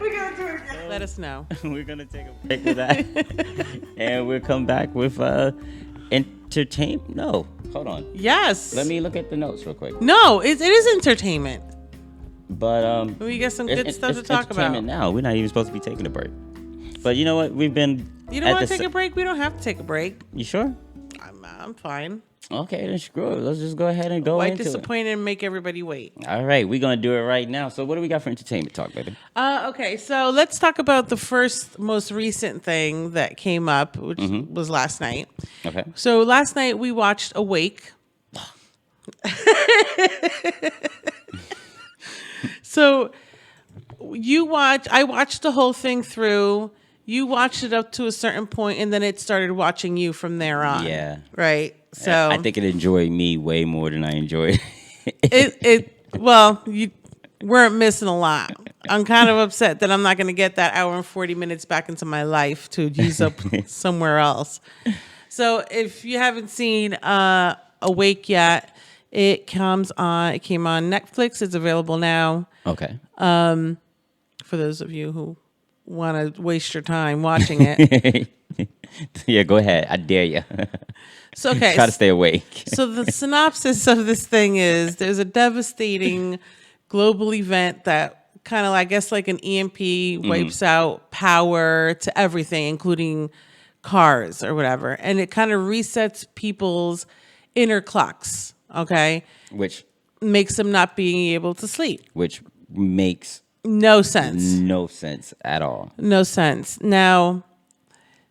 We're gonna do it again. Let us know. We're gonna take a break with that, and we'll come back with entertainment. No, hold on. Yes. Let me look at the notes real quick. No, it is entertainment. But we get some good stuff to talk about. Entertainment now. We're not even supposed to be taking a break. But you know what? We've been. You don't want to take a break? We don't have to take a break. You sure? I'm fine. Okay, then screw it. Let's just go ahead and go Why into disappointed and make everybody wait? All right, we're going to do it right now. So what do we got for entertainment talk, baby? Okay, so let's talk about the first, most recent thing that came up, which was last night. Okay. So last night we watched Awake. So I watched the whole thing through. You watched it up to a certain point, and then it started watching you from there on. Yeah. Right. So I think it enjoyed me way more than I enjoyed Well, you weren't missing a lot. I'm kind of upset that I'm not going to get that hour and 40 minutes back into my life to use up somewhere else. So if you haven't seen Awake yet, it came on Netflix. It's available now. Okay. For those of you who want to waste your time watching it. Yeah, go ahead. I dare you. So, okay. Try to stay awake. So the synopsis of this thing is there's a devastating global event that kind of, I guess, like an EMP wipes out power to everything, including cars or whatever. And it kind of resets people's inner clocks, okay? Which makes them not being able to sleep. Which makes no sense. No sense at all. No sense. Now,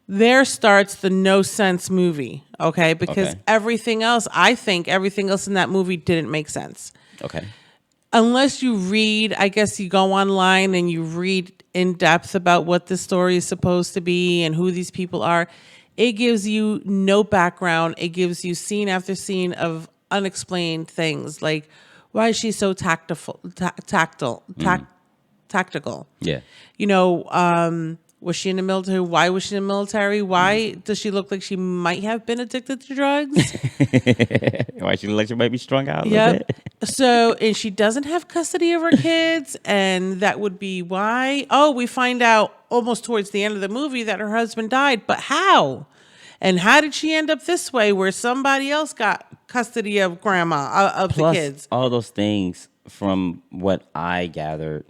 there starts the no sense movie, okay? Because everything else, I think everything else in that movie didn't make sense. Okay. Unless you read, I guess you go online and you read in depth about what this story is supposed to be and who these people are. It gives you no background. It gives you scene after scene of unexplained things. Like, why is she so tactical? Yeah. You know, was she in the military? Why was she in the military? Why does she look like she might have been addicted to drugs? Why she look like she might be strung out a little bit? So, and she doesn't have custody of her kids, and that would be why. Oh, we find out almost towards the end of the movie that her husband died, but how? And how did she end up this way where somebody else got custody of grandma, of Plus, the kids? All those things, from what I gathered,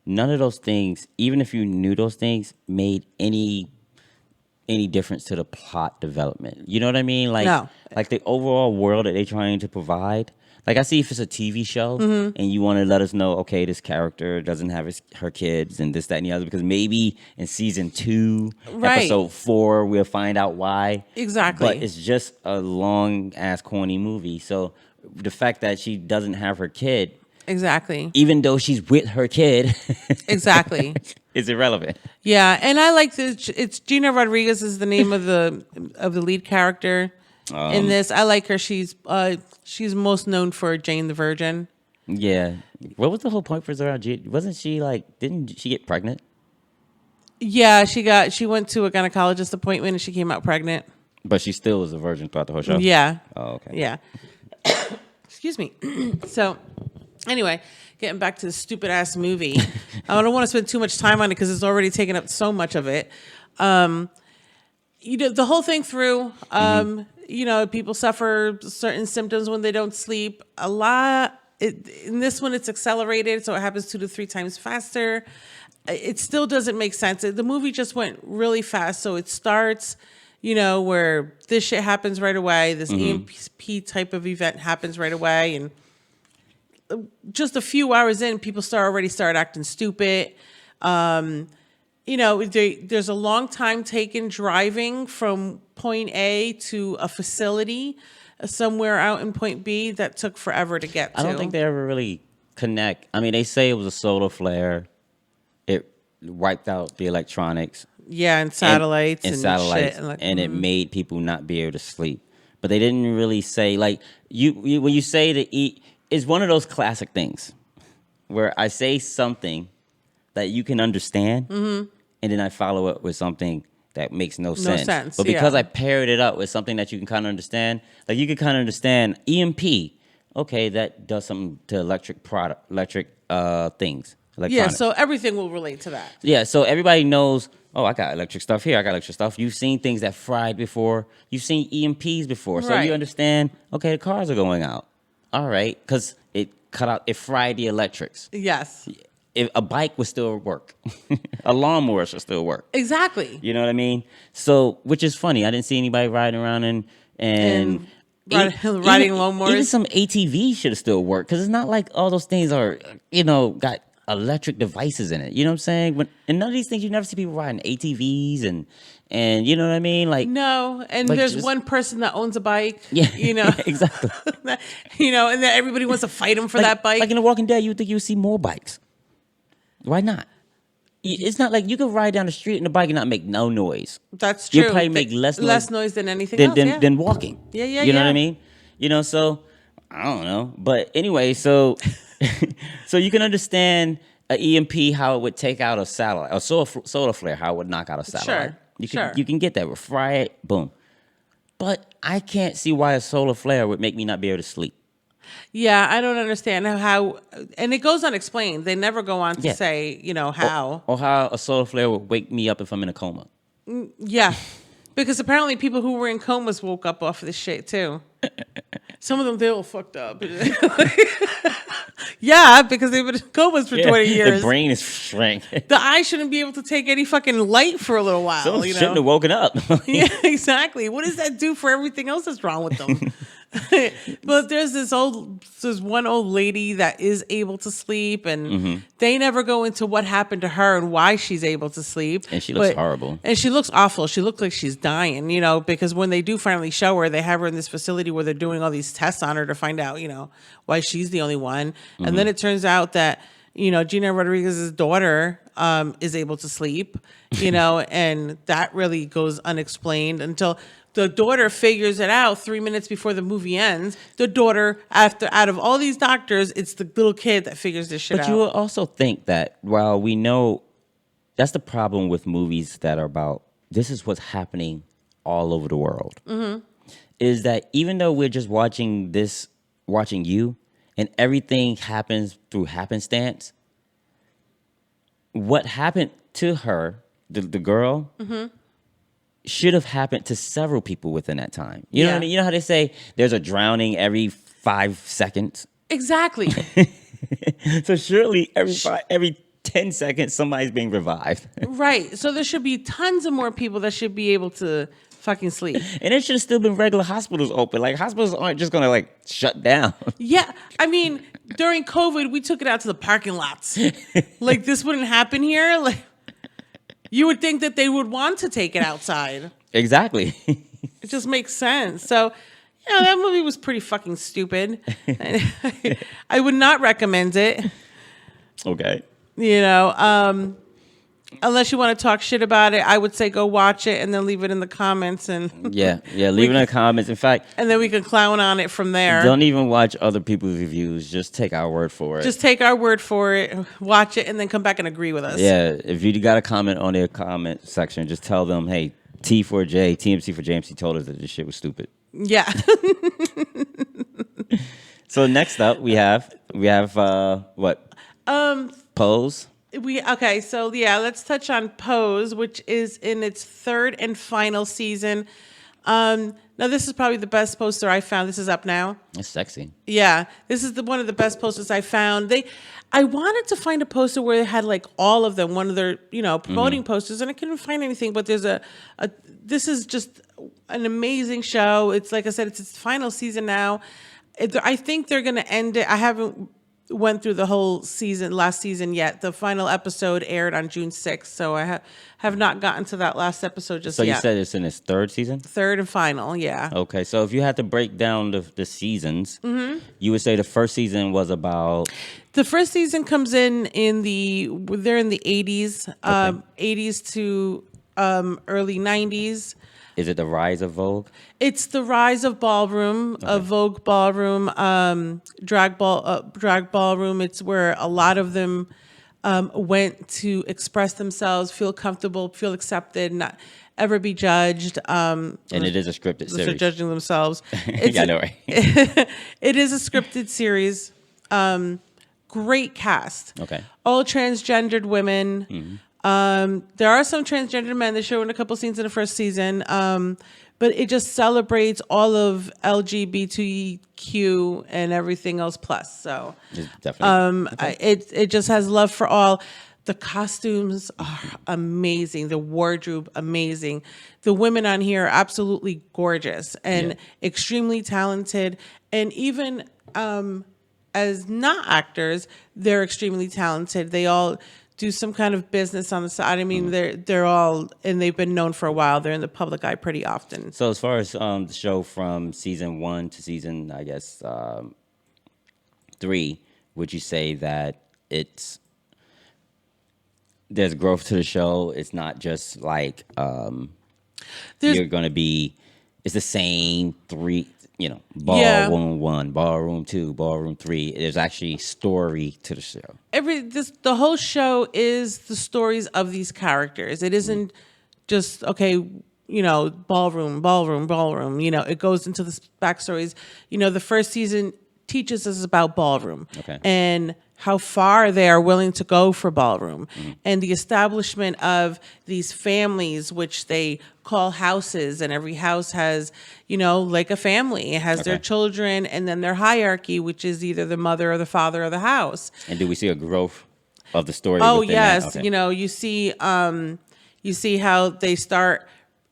none of those things, even if you knew those things, made any difference to the plot development. You know what I mean? Like, no. Like the overall world that they're trying to provide. Like, I see if it's a TV show and you want to let us know, okay, this character doesn't have her kids and this, that, and the other, because maybe in season 2, episode 4, we'll find out why. Exactly. But it's just a long-ass, corny movie. So the fact that she doesn't have her kid, exactly, even though she's with her kid, exactly, is irrelevant. Yeah, and I like this. It's Gina Rodriguez is the name of the lead character in this. I like her. She's most known for Jane the Virgin. Yeah. What was the whole point for Zara? Wasn't she like? Didn't she get pregnant? Yeah, she went to a gynecologist appointment and she came out pregnant. But she still was a virgin throughout the whole show. Yeah. Oh, okay. Yeah. Excuse me. So, anyway, getting back to the stupid ass movie. I don't want to spend too much time on it because it's already taken up so much of it. You know, the whole thing through, you know, people suffer certain symptoms when they don't sleep. In this one, it's accelerated, so it happens 2 to 3 times faster. It still doesn't make sense. The movie just went really fast. So it starts, you know, where this shit happens right away. This EMP type of event happens right away. And just a few hours in, people already start acting stupid. You know, there's a long time taken driving from point A to a facility somewhere out in point B that took forever to get to. I don't think they ever really connect. I mean, they say it was a solar flare. It wiped out the electronics. Yeah, and satellites and shit. And it made people not be able to sleep. But they didn't really say, like, you when you say to eat, it's one of those classic things where I say something that you can understand, and then I follow it with something that makes no sense. But because I paired it up with something that you can kind of understand, like you can kind of understand EMP. Okay, that does something to electric things, electronics. so everything will relate to that. Yeah, so everybody knows, oh, I got electric stuff here, I got electric stuff. You've seen things that fried before. You've seen EMPs before. So Right. you understand, okay, the cars are going out. All right, because it fried the electrics. Yes. If a bike would still work. A lawnmower should still work. Exactly. You know what I mean? So, which is funny. I didn't see anybody riding around and riding lawnmowers. Even some ATV should have still worked, because it's not like all those things are, got electric devices in it. You know what I'm saying? And none of these things, you never see people riding ATVs and you know what I mean? Like, no, and like there's just- one person that owns a bike. Yeah, exactly. And then everybody wants to fight him for that bike. Like in The Walking Dead, you would think you would see more bikes. Why not? It's not like you could ride down the street in a bike and not make no noise. That's true. You'll probably make less noise than anything else. than walking. Yeah, You know what I mean? So I don't know. But anyway, so so you can understand an EMP, how it would take out a satellite, a solar flare, how it would knock out a satellite. Sure. You can get that. We'll fry it, boom. But I can't see why a solar flare would make me not be able to sleep. Yeah, I don't understand how, and it goes unexplained. They never go on to Yeah. say, how. Or how a solar flare would wake me up if I'm in a coma. Yeah, because apparently people who were in comas woke up off of this shit too. Some of them, they all fucked up. Yeah, because they've been in comas for 20 years. The brain is shrank. The eye shouldn't be able to take any fucking light for a little while. Someone shouldn't have woken up. Yeah, exactly. What does that do for everything else that's wrong with them? But there's one old lady that is able to sleep, and they never go into what happened to her and why she's able to sleep. And she looks horrible. And she looks awful. She looks like she's dying, because when they do finally show her, they have her in this facility where they're doing all these tests on her to find out, why she's the only one. And then it turns out that, Gina Rodriguez's daughter is able to sleep, and that really goes unexplained until the daughter figures it out 3 minutes before the movie ends. The daughter, out of all these doctors, it's the little kid that figures this shit out. But you will also think that while we know that's the problem with movies that are about this is what's happening all over the world, is that even though we're just watching you, and everything happens through happenstance, what happened to her, the girl, should have happened to several people within that time. You know what I mean? You know how they say there's a drowning every 5 seconds? Exactly. So surely every 10 seconds somebody's being revived. Right. So there should be tons of more people that should be able to fucking sleep. And it should have still been regular hospitals open. Like, hospitals aren't just gonna shut down. Yeah. I mean, during COVID, we took it out to the parking lots. Like, this wouldn't happen here. Like, you would think that they would want to take it outside. Exactly. It just makes sense. So, that movie was pretty fucking stupid. I would not recommend it. Okay. Unless you want to talk shit about it, I would say go watch it and then leave it in the comments and Yeah, leave it in the comments. In fact, and then we can clown on it from there. don't even watch other people's reviews. Just take our word for it. Just take our word for it, watch it, and then come back and agree with us. Yeah, if you got a comment on their comment section, just tell them, hey, TMC4JMC told us that this shit was stupid. Yeah. So next up, we have what? Pose. Let's touch on Pose, which is in its third and final season. Now this is probably the best poster I found. This is up now. It's sexy. Yeah, this is one of the best posters I found. I wanted to find a poster where it had all of them, one of their promoting posters, and I couldn't find anything. But there's this is just an amazing show. It's like I said, it's its final season now. I think they're gonna end it. I haven't went through the whole last season yet. The final episode aired on June 6th, so I have not gotten to that last episode just yet. So you said it's in its third season? Third and final, yeah. Okay, so if you had to break down the seasons, you would say the first season was about... The first season comes they're in the 80s, 80s to early 90s. Is it the rise of Vogue? It's the rise of ballroom, of Vogue ballroom, drag ballroom. It's where a lot of them went to express themselves, feel comfortable, feel accepted, not ever be judged. And it is a scripted series. They're judging themselves. Yeah, I know, right? It is a scripted series. great cast. Okay. All transgendered women. There are some transgendered men. They show in a couple scenes in the first season. But it just celebrates all of LGBTQ and everything else plus. So It's definitely. it just has love for all. The costumes are amazing. The wardrobe, amazing. The women on here are absolutely gorgeous and extremely talented. And even as not actors, they're extremely talented. They all do some kind of business on the side. I mean, they're all, and they've been known for a while. They're in the public eye pretty often. So as far as the show from season 1 to season, I guess 3, would you say that there's growth to the show? It's not just like you're going to be. It's the same 3. Ballroom 1, ballroom 2, ballroom 3. There's actually story to the show. The whole show is the stories of these characters. It isn't just ballroom. It goes into the backstories. The first season teaches us about ballroom and how far they are willing to go for ballroom and the establishment of these families, which they call houses, and every house has, like a family. It has their children and then their hierarchy, which is either the mother or the father of the house. And do we see a growth of the story? Oh, yes. Okay. You see how they start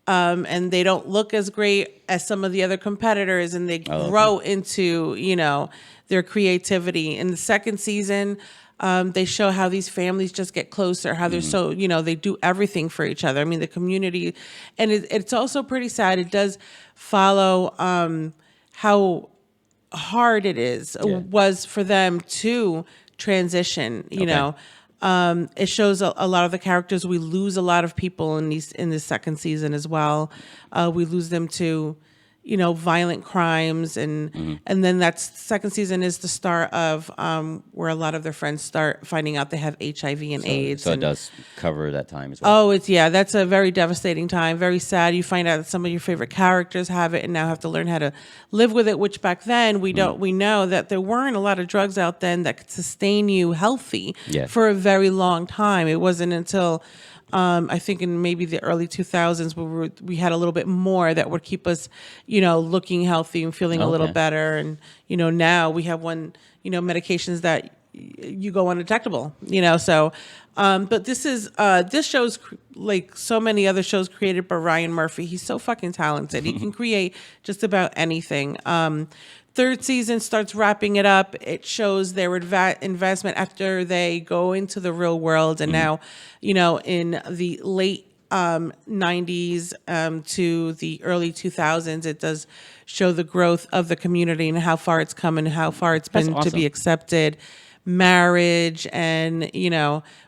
and they don't look as great as some of the other competitors, and they grow into, their creativity. In the second season, they show how these families just get closer, how they're so, they do everything for each other. I mean, the community, and it's also pretty sad. It does follow how hard it was for them to transition, it shows a lot of the characters. We lose a lot of people in the second season as well. We lose them to, violent crimes, and then that second season is the start of where a lot of their friends start finding out they have HIV and AIDS. So it does cover that time as well. Oh, that's a very devastating time, very sad. You find out that some of your favorite characters have it and now have to learn how to live with it, which back then we know that there weren't a lot of drugs out then that could sustain you healthy for a very long time. It wasn't until I think in maybe the early 2000s where we had a little bit more that would keep us, looking healthy and feeling a little better. And, now we have medications that you go undetectable, so, but this show's like so many other shows created by Ryan Murphy. He's so fucking talented. He can create just about anything. Third season starts wrapping it up. It shows their investment after they go into the real world. And now, in the late 90s to the early 2000s, it does show the growth of the community and how far it's come and how far it's been to be accepted. Marriage and,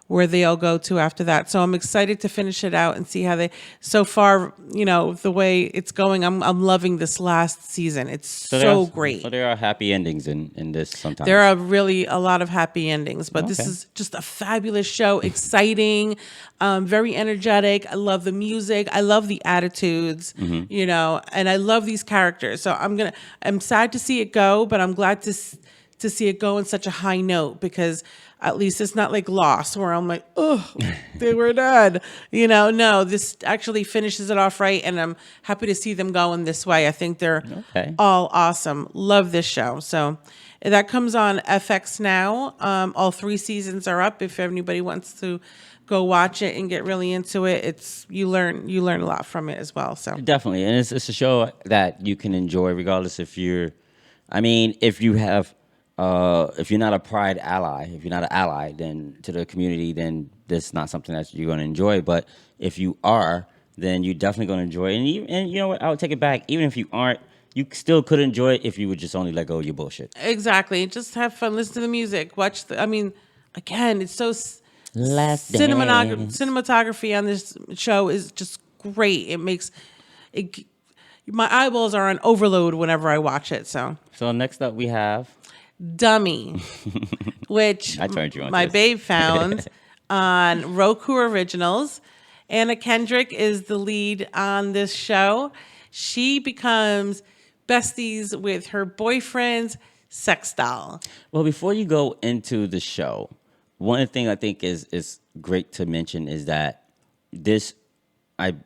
where they all go to after that. So I'm excited to finish it out and see how so far, the way it's going, I'm loving this last season. It's so great. So there are happy endings in this sometimes. There are really a lot of happy endings, but this is just a fabulous show, exciting, very energetic. I love the music. I love the attitudes, and I love these characters. So I'm sad to see it go, but I'm glad to see it go on such a high note, because at least it's not like Lost where I'm like, oh, they were dead. No, this actually finishes it off right, and I'm happy to see them going this way. I think they're all awesome. Love this show. So that comes on FX now. All 3 seasons are up. If anybody wants to go watch it and get really into it, you learn a lot from it as well. So definitely, and it's a show that you can enjoy regardless if you have. If you're not a Pride ally, if you're not an ally then to the community, then this is not something that you're going to enjoy. But if you are, then you're definitely going to enjoy it. And you know what? I would take it back. Even if you aren't, you still could enjoy it if you would just only let go of your bullshit. Exactly. Just have fun. Listen to the music. Again, it's so cinematography on this show is just great. It makes it. My eyeballs are on overload whenever I watch it. So next up we have Dummy, which I turned you on my this. babe found on Roku Originals. Anna Kendrick is the lead on this show. She becomes besties with her boyfriend's sex doll. Well, before you go into the show, one thing I think is great to mention is that I'm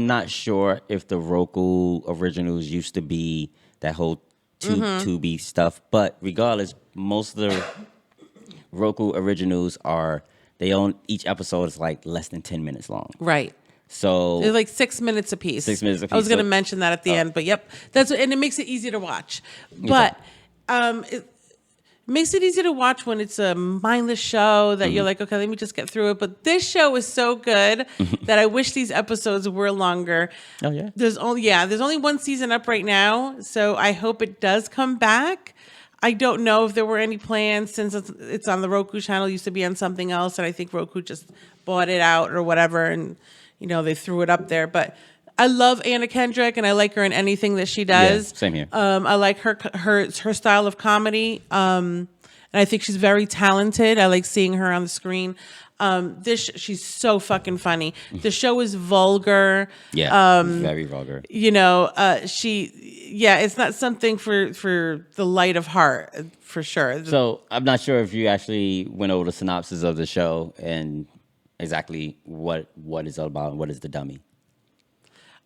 not sure if the Roku originals used to be that whole Tubi stuff, but regardless, most of the Roku originals each episode is like less than 10 minutes long. Right. So They're like 6 minutes apiece. 6 minutes apiece. I was going to mention that at the end, but yep, and it makes it easy to watch. But it makes it easy to watch when it's a mindless show that you're like, okay, let me just get through it. But this show is so good that I wish these episodes were longer. Oh yeah. There's only one season up right now, so I hope it does come back. I don't know if there were any plans since it's on the Roku channel. It used to be on something else, and I think Roku just bought it out or whatever, and they threw it up there. But I love Anna Kendrick, and I like her in anything that she does. Yeah, same here. I like her style of comedy, and I think she's very talented. I like seeing her on the screen. She's so fucking funny. The show is vulgar. Yeah, very vulgar. It's not something for the light of heart, for sure. So I'm not sure if you actually went over the synopsis of the show and exactly what it's all about and what is the dummy.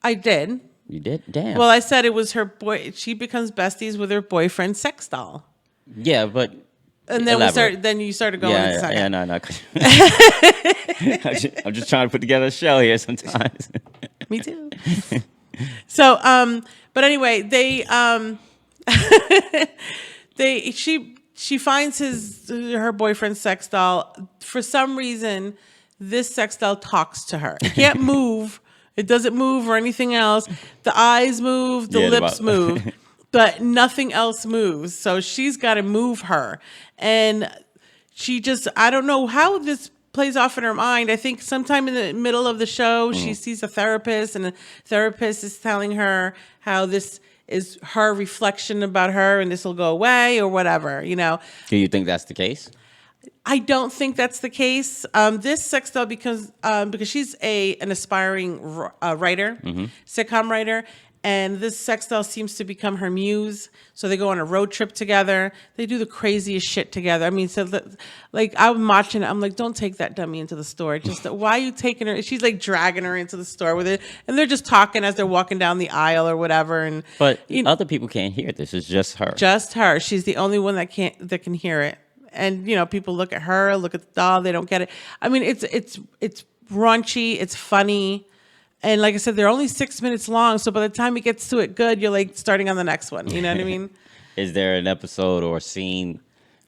I did. You did? Damn. Well, I said it was her boy. She becomes besties with her boyfriend's sex doll. Yeah, but and then you started going. Yeah, no. I'm just trying to put together a show here sometimes. Me too. So, but anyway, she finds her boyfriend's sex doll. For some reason, this sex doll talks to her. It can't move. It doesn't move or anything else. The eyes move, the lips move, but nothing else moves. So she's got to move her. And I don't know how this plays off in her mind. I think sometime in the middle of the show, she sees a therapist, and the therapist is telling her how this is her reflection about her and this will go away or whatever, Do you think that's the case? I don't think that's the case. This sex doll because she's an aspiring writer, sitcom writer, and this sex doll seems to become her muse. So they go on a road trip together. They do the craziest shit together. I mean, I'm watching it. I'm like, don't take that dummy into the store. Just why are you taking her? She's like dragging her into the store with it, and they're just talking as they're walking down the aisle or whatever. But other people can't hear this. It's just her. Just her. She's the only one that can hear it. And people look at her, look at the doll, they don't get it. I mean, it's raunchy, it's funny, and like I said, they're only 6 minutes long. So by the time it gets to it good, you're like starting on the next one. You know what I mean? Is there an episode or scene?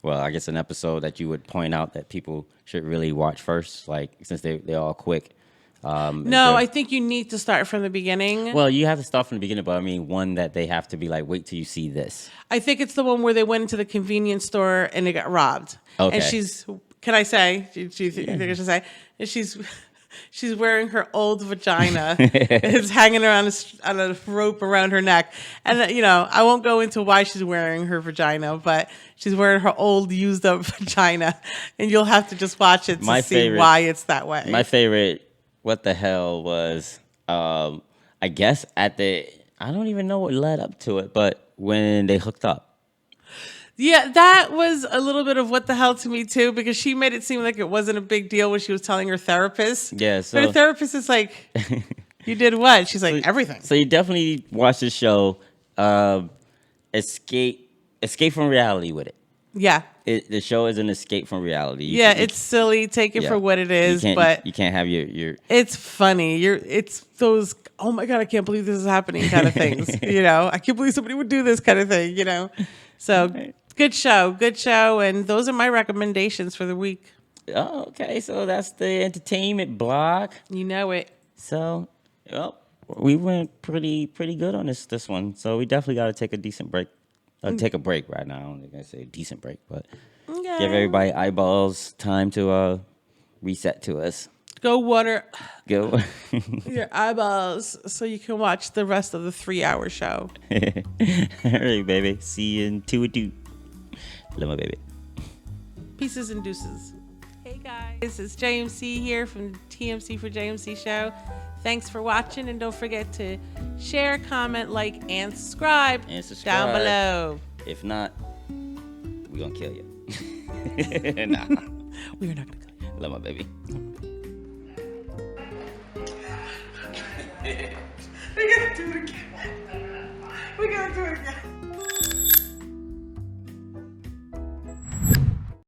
Well, I guess an episode that you would point out that people should really watch first, like since they're all quick. No, I think you need to start from the beginning. Well, you have to start from the beginning, but I mean one that they have to be like, wait till you see this. I think it's the one where they went into the convenience store and they got robbed. Okay. And can I say? Do you think I should say? And she's wearing her old vagina. It's hanging around on a rope around her neck. And I won't go into why she's wearing her vagina, but she's wearing her old used up vagina, and you'll have to just watch it to see why it's that way. My favorite. What the hell was, I guess I don't even know what led up to it, but when they hooked up. Yeah, that was a little bit of what the hell to me too, because she made it seem like it wasn't a big deal when she was telling her therapist. Yeah, so. But her therapist is like, you did what? She's like, everything. So you definitely watch this show, escape from reality with it. Yeah. The show is an escape from reality. It's silly. Take it for what it is, but you can't have your. It's funny. It's those. Oh my god! I can't believe this is happening. Kind of things. I can't believe somebody would do this kind of thing. So good show, and those are my recommendations for the week. Oh, okay. So that's the entertainment block. You know it. So, we went pretty good on this one. So we definitely got to take a decent break. Take a break right now. I don't think I say a decent break, but give everybody eyeballs time to reset to us. Go water Go your eyeballs so you can watch the rest of the 3-hour show. All right, baby. See you in 2 or 2. Love my baby. Pieces and deuces. Hey guys, this is JMC here from TMC4JMC show. Thanks for watching, and don't forget to share, comment, like, and subscribe. And subscribe. Down below. If not, we're gonna kill you. Nah, We are not gonna kill you. love my baby. We gotta do it again. We gotta do it again.